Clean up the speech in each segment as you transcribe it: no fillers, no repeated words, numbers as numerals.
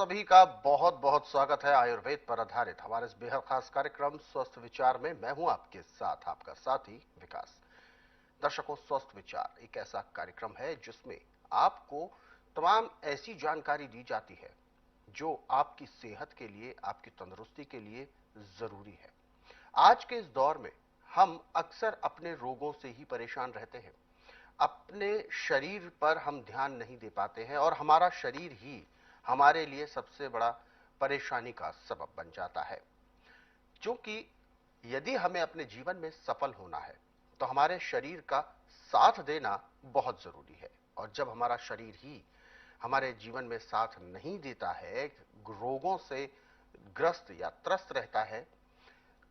सभी का बहुत बहुत स्वागत है आयुर्वेद पर आधारित हमारे इस बेहद खास कार्यक्रम स्वस्थ विचार में। मैं हूं आपके साथ आपका साथी विकास। दर्शकों, स्वस्थ विचार एक ऐसा कार्यक्रम है जिसमें आपको तमाम ऐसी जानकारी दी जाती है जो आपकी सेहत के लिए, आपकी तंदुरुस्ती के लिए जरूरी है। आज के इस दौर में हम अक्सर अपने रोगों से ही परेशान रहते हैं। अपने शरीर पर हम ध्यान नहीं दे पाते हैं और हमारा शरीर ही हमारे लिए सबसे बड़ा परेशानी का सबब बन जाता है। क्योंकि यदि हमें अपने जीवन में सफल होना है तो हमारे शरीर का साथ देना बहुत जरूरी है। और जब हमारा शरीर ही हमारे जीवन में साथ नहीं देता है, रोगों से ग्रस्त या त्रस्त रहता है,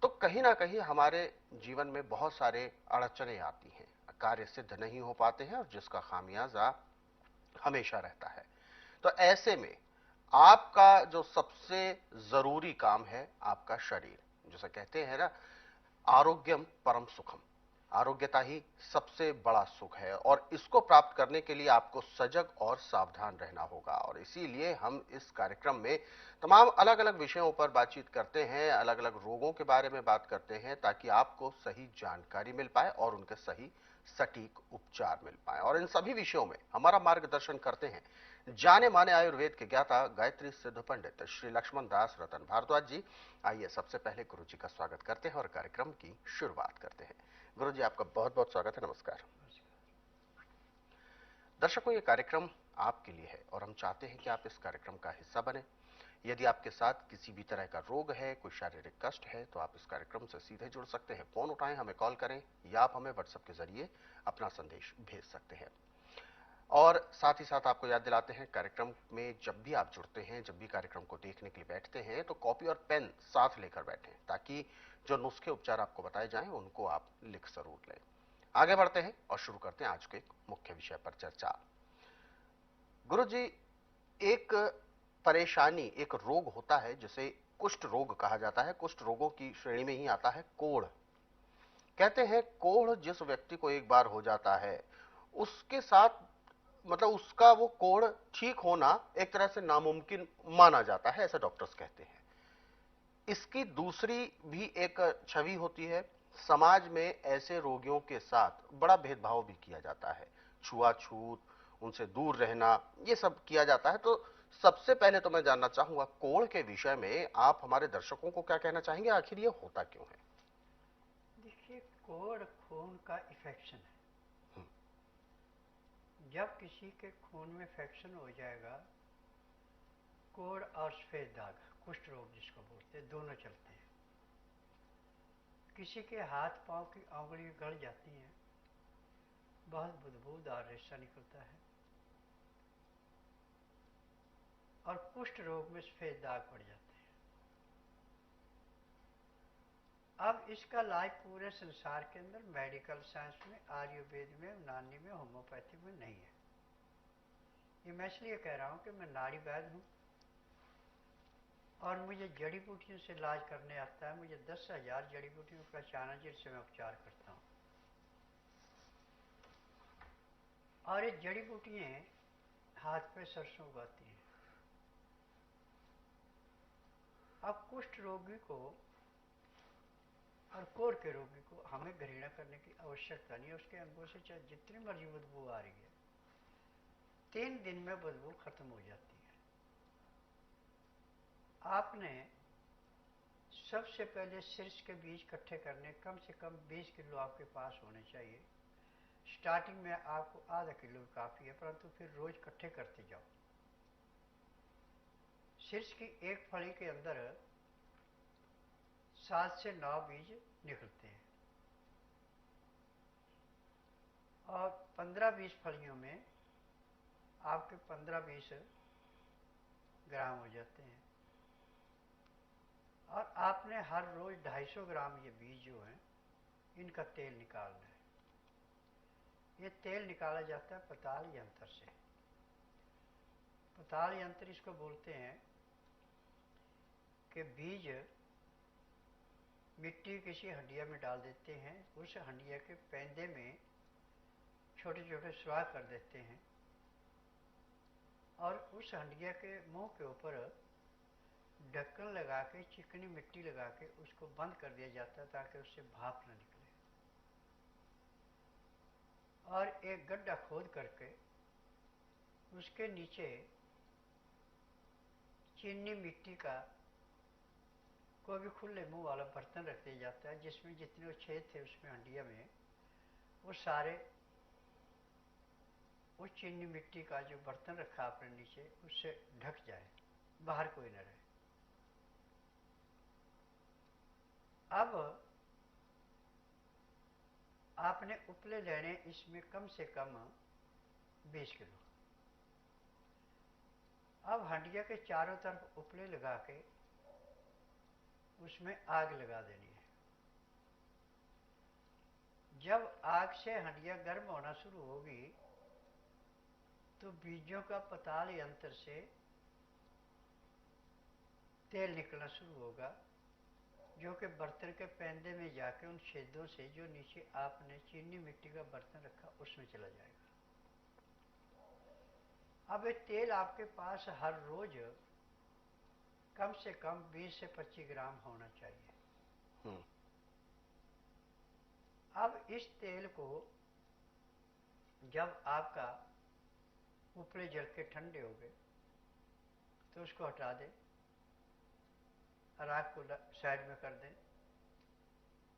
तो कहीं ना कहीं हमारे जीवन में बहुत सारे अड़चने आती हैं, कार्य सिद्ध नहीं हो पाते हैं और जिसका खामियाजा हमेशा रहता है। तो ऐसे में आपका जो सबसे जरूरी काम है, आपका शरीर, जैसे कहते हैं ना, आरोग्यम परम सुखम, आरोग्यता ही सबसे बड़ा सुख है और इसको प्राप्त करने के लिए आपको सजग और सावधान रहना होगा। और इसीलिए हम इस कार्यक्रम में तमाम अलग अलग विषयों पर बातचीत करते हैं, अलग अलग रोगों के बारे में बात करते हैं ताकि आपको सही जानकारी मिल पाए और उनके सही सटीक उपचार मिल पाए। और इन सभी विषयों में हमारा मार्गदर्शन करते हैं जाने माने आयुर्वेद के ज्ञाता, गायत्री सिद्ध पंडित श्री लक्ष्मण दास रतन भारद्वाज जी। आइए सबसे पहले गुरु जी का स्वागत करते हैं और कार्यक्रम की शुरुआत करते हैं। गुरु जी, आपका बहुत बहुत स्वागत है। नमस्कार। दर्शकों, ये कार्यक्रम आपके लिए है और हम चाहते हैं कि आप इस कार्यक्रम का हिस्सा बने। यदि आपके साथ किसी भी तरह का रोग है, कोई शारीरिक कष्ट है, तो आप इस कार्यक्रम से सीधे जुड़ सकते हैं। फोन उठाएं, हमें कॉल करें या आप हमें व्हाट्सएप के जरिए अपना संदेश भेज सकते हैं। और साथ ही साथ आपको याद दिलाते हैं, कार्यक्रम में जब भी आप जुड़ते हैं, जब भी कार्यक्रम को देखने के लिए बैठते हैं, तो कॉपी और पेन साथ लेकर बैठें ताकि जो नुस्खे उपचार आपको बताए जाएं उनको आप लिख जरूर लें। आगे बढ़ते हैं और शुरू करते हैं आज के मुख्य विषय पर चर्चा। गुरु जी, एक परेशानी, एक रोग होता है जिसे कुष्ठ रोग कहा जाता है। कुष्ठ रोगों की श्रेणी में ही आता है कोढ़। कहते हैं कोढ़ जिस व्यक्ति को एक बार हो जाता है, उसके साथ मतलब उसका वो कोढ़ ठीक होना एक तरह से नामुमकिन माना जाता है, ऐसा डॉक्टर्स कहते हैं। इसकी दूसरी भी एक छवि होती है। समाज में ऐसे रोगियों के साथ बड़ा भेदभाव भी किया जाता है, छुआछूत, उनसे दूर रहना, ये सब किया जाता है। तो सबसे पहले तो मैं जानना चाहूंगा, कोढ़ के विषय में आप हमारे दर्शकों को क्या कहना चाहेंगे, आखिर ये होता क्यों है? देखिए, कोढ़ खून का इफेक्शन है। जब किसी के खून में इफेक्शन हो जाएगा, कोढ़ और सफेद दाग, कुष्ठ रोग जिसको बोलते हैं, दोनों चलते हैं। किसी के हाथ पांव की उंगली गड़ जाती हैं, बहुत बुदबूदार रेशा निकलता है, और कुष्ठ रोग में सफेद दाग पड़ जाते हैं। अब इसका इलाज पूरे संसार के अंदर मेडिकल साइंस में, आयुर्वेद में, यूनानी में, होम्योपैथी में नहीं है। ये मैं इसलिए कह रहा हूं कि मैं नाड़ी वैद्य हूं और मुझे जड़ी बूटियों से इलाज करने आता है। मुझे 10,000 जड़ी बूटियों का पहचाना जिनसे मैं उपचार करता हूँ। और ये जड़ी बूटियाँ हाथ पे सरसों उगाती हैं। अब कुष्ठ रोगी को और कोढ़ के रोगी को हमें घृणा करने की आवश्यकता नहीं है। उसके अंगों से चाहे जितनी मर्जी बदबू आ रही है, 3 दिन में बदबू खत्म हो जाती है। आपने सबसे पहले शीर्ष के बीज इकट्ठे करने, कम से कम 20 किलो आपके पास होने चाहिए। स्टार्टिंग में आपको आधा किलो काफ़ी है, परंतु फिर रोज इकट्ठे करते जाओ। शीर्ष की एक फली के अंदर 7 से 9 बीज निकलते हैं और 15-20 फलियों में आपके 15-20 ग्राम हो जाते हैं। और आपने हर रोज 250 ग्राम ये बीज जो हैं, इनका तेल निकालना है। ये तेल निकाला जाता है पताल यंत्र से। पताल यंत्र इसको बोलते हैं कि बीज मिट्टी किसी हंडिया में डाल देते हैं, उस हंडिया के पैंदे में छोटे छोटे सुराख कर देते हैं और उस हंडिया के मुंह के ऊपर ढक्कन लगा के चिकनी मिट्टी लगा के उसको बंद कर दिया जाता है ताकि उससे भाप न निकले। और एक गड्ढा खोद करके उसके नीचे चीनी मिट्टी का कोई भी खुले मुंह वाला बर्तन रख दिया जाता है, जिसमें जितने वो छेद थे उसमें हंडिया में वो सारे उस चीनी मिट्टी का जो बर्तन रखा आपने नीचे उससे ढक जाए, बाहर कोई न रहे। अब आपने उपले लेने इसमें कम से कम 20 किलो। अब हंडिया के चारों तरफ उपले लगा के उसमें आग लगा देनी है। जब आग से हंडिया गर्म होना शुरू होगी तो बीजों का पताल यंत्र से तेल निकलना शुरू होगा, जो कि बर्तन के पैंदे में जाके उन छेदों से जो नीचे आपने चीनी मिट्टी का बर्तन रखा उसमें चला जाएगा। अब ये तेल आपके पास हर रोज कम से कम 20 से 25 ग्राम होना चाहिए। अब इस तेल को जब आपका उपले जल के ठंडे हो गए तो उसको हटा दें, राख को साइड में कर दें।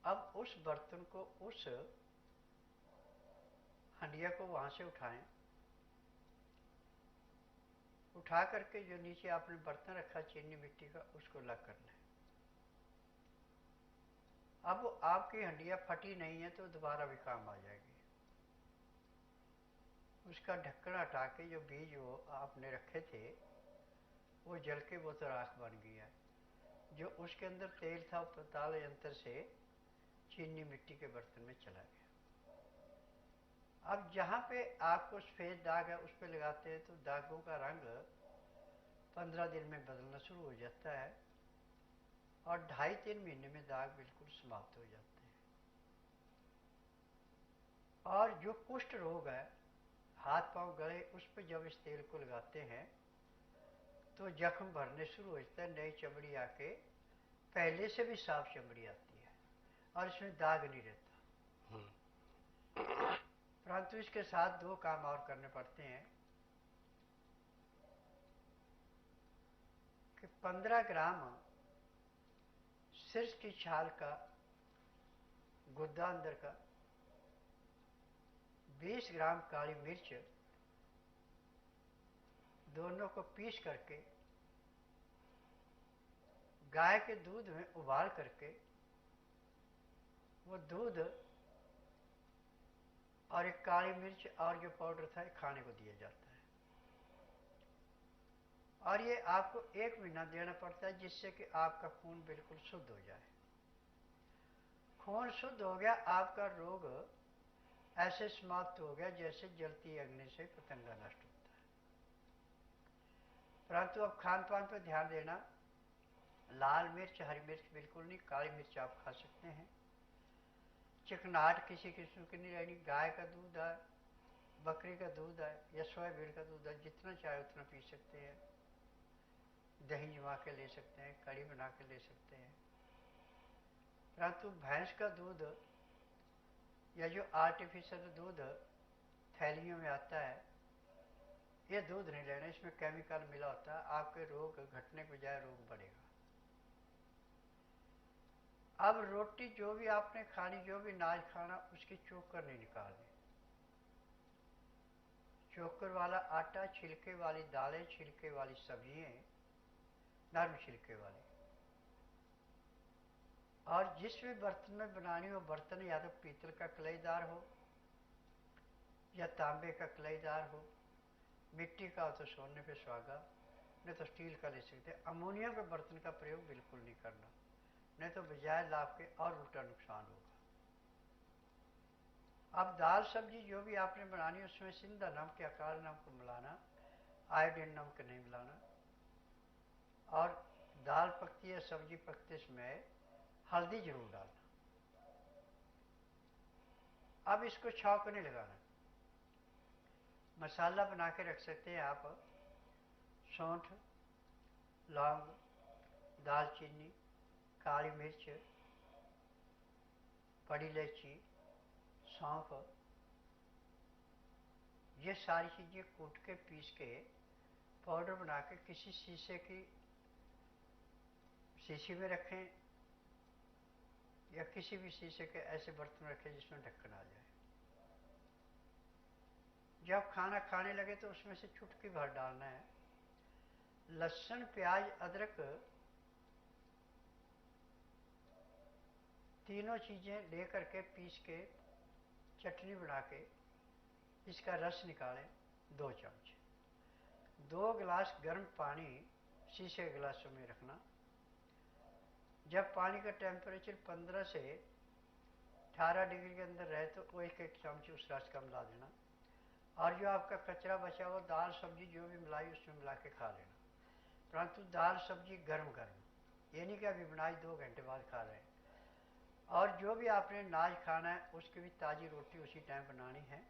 अब उस बर्तन को, उस हंडिया को वहां से उठाएं, उठा करके जो नीचे आपने बर्तन रखा चीनी मिट्टी का उसको अलग कर लें। अब आपकी हंडिया फटी नहीं है तो दोबारा भी काम आ जाएगी। उसका ढक्कन हटा के जो बीज वो आपने रखे थे वो जल के वो तो राख बन गया। जो उसके अंदर तेल था वो पताल यंत्र से चीनी मिट्टी के बर्तन में चला गया। अब जहां पे आपको सफेद दाग है उस पर लगाते हैं तो दागों का रंग 15 दिन में बदलना शुरू हो जाता है और 2.5-3 महीने में दाग बिल्कुल समाप्त हो जाते हैं। और जो कुष्ठ रोग है, हाथ पांव गले, उस पर जब इस तेल को लगाते हैं तो जख्म भरने शुरू हो जाता है, नई चमड़ी आके पहले से भी साफ चमड़ी आती है और इसमें दाग नहीं रहता। परंतु इसके साथ 2 काम और करने पड़ते हैं कि 15 ग्राम सिर्फ की छाल का गुद्दा अंदर का, 20 ग्राम काली मिर्च, दोनों को पीस करके गाय के दूध में उबाल करके वो दूध और एक काली मिर्च और जो पाउडर था खाने को दिया जाता है। और ये आपको 1 महीना देना पड़ता है जिससे कि आपका खून बिल्कुल शुद्ध हो जाए। खून शुद्ध हो गया, आपका रोग ऐसे समाप्त हो गया जैसे जलती अग्नि से पतंगा नष्ट होता है। परंतु अब खान पान पर ध्यान देना। लाल मिर्च, हरी मिर्च बिल्कुल नहीं, काली मिर्च आप खा सकते हैं। चिकनाहट किसी किस्म की नहीं रहनी। गाय का दूध है, बकरी का दूध है या सोयाबीन का दूध है, जितना चाहे उतना पी सकते हैं। दही जमा के ले सकते हैं, कड़ी बना के ले सकते हैं। परंतु भैंस का दूध या जो आर्टिफिशियल दूध थैलियों में आता है, ये दूध नहीं लेना, इसमें केमिकल मिला होता है। आपके रोग घटने के बजाय रोग बढ़ेगा। अब रोटी जो भी आपने खानी, जो भी नाज खाना, उसकी चोकर नहीं निकालनी। चोकर वाला आटा, छिलके वाली दालें, छिलके वाली सब्जियां, नरम छिलके वाली। और जिस भी बर्तन में बनानी हो, बर्तन या तो पीतल का कलईदार हो या तांबे का कलईदार हो, मिट्टी का हो तो सोने पे सुहागा, नहीं तो स्टील का ले सकते हैं। अमोनियम के बर्तन का प्रयोग बिल्कुल नहीं करना, नहीं तो बजाय लाभ के और उल्टा नुकसान होगा। अब दाल सब्जी जो भी आपने बनानी है उसमें सिंधा नमक या काला नमक मिलाना, आयोडीन नमक नहीं मिलाना। और दाल पकती है, सब्जी पकते समय हल्दी जरूर डालना। अब इसको छौंक नहीं लगाना। मसाला बना के रख सकते हैं आप। सौंठ, लौंग, दालचीनी, काली मिर्च, बड़ी इलायची, सौंफ, ये सारी चीज़ें कूट के पीस के पाउडर बना के किसी शीशी में रखें या किसी भी शीशे के ऐसे बर्तन रखें जिसमें ढक्कन आ जाए। जब खाना खाने लगे तो उसमें से चुटकी भर डालना है। लहसुन, प्याज, अदरक तीनों चीजें लेकर के पीस के चटनी बना के इसका रस निकालें 2 चम्मच। 2 गिलास गर्म पानी शीशे के गिलासों में रखना। जब पानी का टेम्परेचर 15 से 18 डिग्री के अंदर रहे तो वो 1-1 चम्मच उस रस का मिला देना। और जो आपका कचरा बचा हुआ दाल सब्जी जो भी मिलाई उसमें मिला के खा लेना। परंतु दाल सब्जी गर्म गर्म, ये नहीं कि अभी बनाई 2 घंटे बाद खा रहे हैं। और जो भी आपने नाज खाना है उसकी भी ताज़ी रोटी उसी टाइम बनानी है।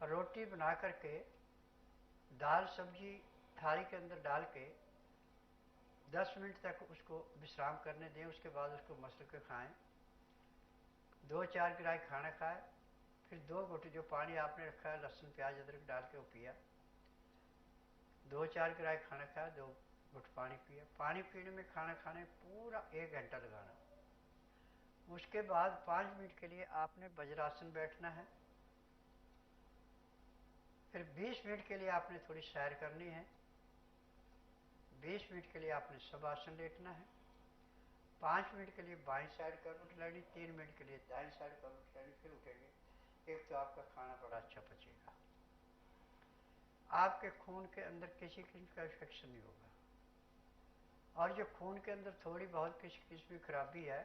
रोटी बना करके दाल सब्जी थाली के अंदर डाल के 10 मिनट तक उसको विश्राम करने दें। उसके बाद उसको मसल के खाएं। 2-4 गिराई खाना खाएं, फिर 2 घुट जो पानी आपने रखा है लहसुन प्याज अदरक डाल के वो पिया। 2-4 गिराई खाना खाया, 2 घुट पानी पिया। पानी पीने में खाना खाने पूरा 1 घंटा लगाना। उसके बाद 5 मिनट के लिए आपने वज्रासन बैठना है। फिर 20 मिनट के लिए आपने थोड़ी सैर करनी है। 20 मिनट के लिए आपने शवासन लेटना है। 5 मिनट के लिए बाईं साइड करवट लेनी, 3 मिनट के लिए दाईं साइड करवट लेनी, फिर उठेंगे। एक तो आपका खाना बड़ा अच्छा पचेगा, आपके खून के अंदर किसी किस्म का इन्फेक्शन नहीं होगा। और जो खून के अंदर थोड़ी बहुत किसी किस्म की खराबी है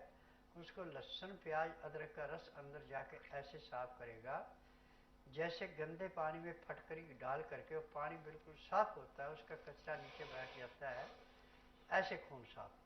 उसको लहसुन प्याज अदरक का रस अंदर जाके ऐसे साफ करेगा जैसे गंदे पानी में फटकरी डाल करके वो पानी बिल्कुल साफ होता है, उसका कचरा नीचे बैठ जाता है, ऐसे खून साफ।